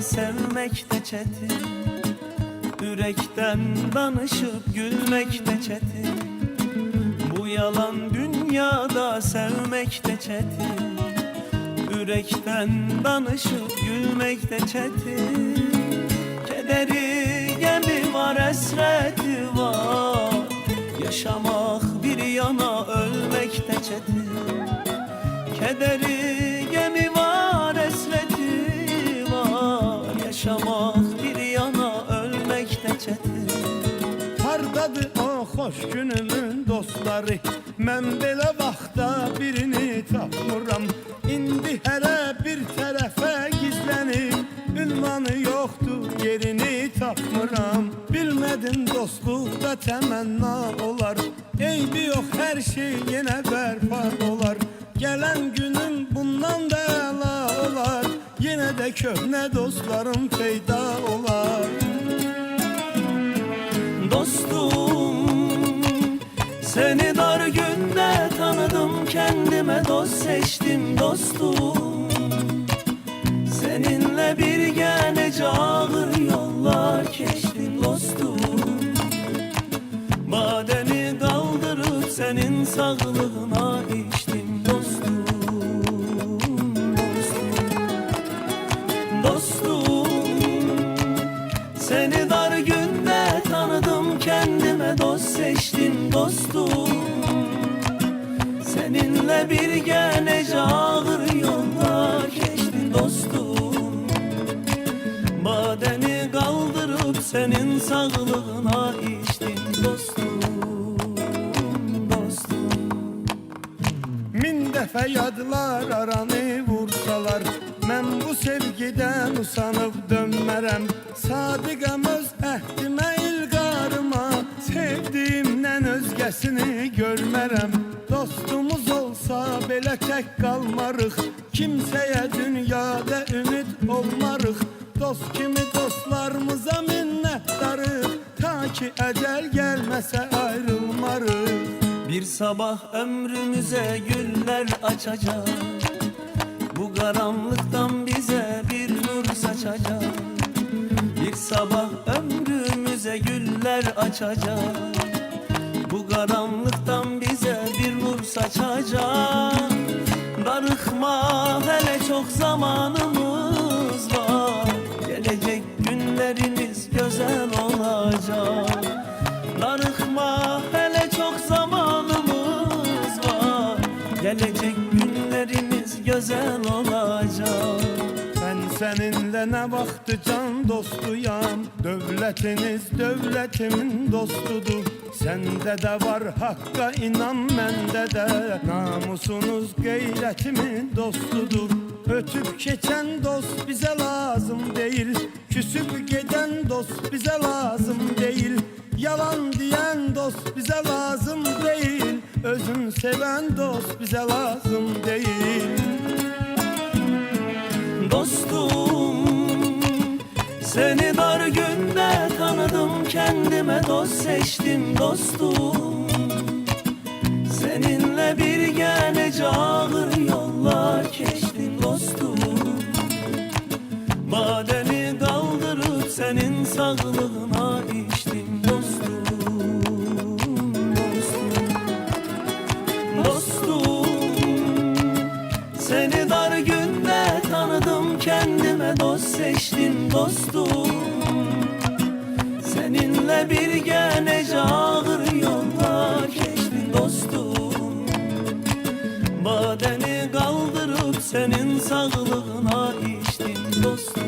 sevmek de çetin, yürekten danışıp gülmek de çetin. Bu yalan dünyada sevmek de çetin, yürekten danışıp gülmek de çetin. Kederi gemi var, esreti var, yaşamak bir yana ölmek de çetin. Kederi gemi var, esreti var, yaşamak bir yana ölmek de çetin. Hardadır o xoş günümün dostları, mən belə vaxtda birini tapmıram. İndi hərə bir tərəfə gizlənib, ünvanı yoxdur, yerini tapmıram. Bilmədim dostluqda təmənna olar, eybi yox, hər şey yenə bərpa olar. Gələn günüm bundan da əla olar, yenə də köhnə dostlarım peyda olar. Dostum, seni dar günde tanıdım, kendime dost seçtim dostum. Seninle birgə necə ağır yollar keçtim dostum. Badəni qaldırıb senin sağlığına içtim dostum. Dostum, seni dar günde tanıdım, kendime dost seçtim dostum. Seninle birgə necə ağır yollar keçtim dostum. Badəni qaldırıb senin sağlığına içtim dostum. Dostum, Min dəfə yadlar aranı vursalar, mən bu sevgidən usanıb dönmərəm. Sadiqəm öz əhdimə, ilqarıma, sevdiyimdən özgəsini görmərəm. Dostumuz olsa belə tək qalmarıq, kimsəyə dünyada ümid olmarıq. Dost kimi dostlarımıza minnətdarıq, ta ki əcəl gəlməsə ayrılmarıq. bir sabah ömrümüze güller açacak, bu karanlıktan bize bir nur saçacak. Bir sabah ömrümüze güller açacak, bu karanlıktan bize bir nur saçacak. Darıkma, hele çok zamanımız var, gelecek günlerimiz güzel olacak. Darıkma, hele çok zamanımız var, gelecek günlerimiz güzel olacak. Ben seninle ne vakti can dostuyam, dövletiniz dövletimin dostudur. Sende de var hakka inan, mende de namusunuz gayretimin dostudur. Ötüp geçen dost bize lazım değil, küsüp giden dost bize lazım değil. Yalan diyen dost bize lazım değil, özün seven dost bize lazım değil. Dostum, seni dar günde tanıdım, kendime dost seçtim dostum. Seninle birgə necə ağır yollar keçtim dostum. Badəni qaldırıb senin sağlığına içtim dostum. Dostum, seni dar günde tanıdım, kendime dost seçtim dostum. Seninle birgə necə ağır yollar keçtim dostum. Badəni qaldırıb senin sağlığına içtim dostum.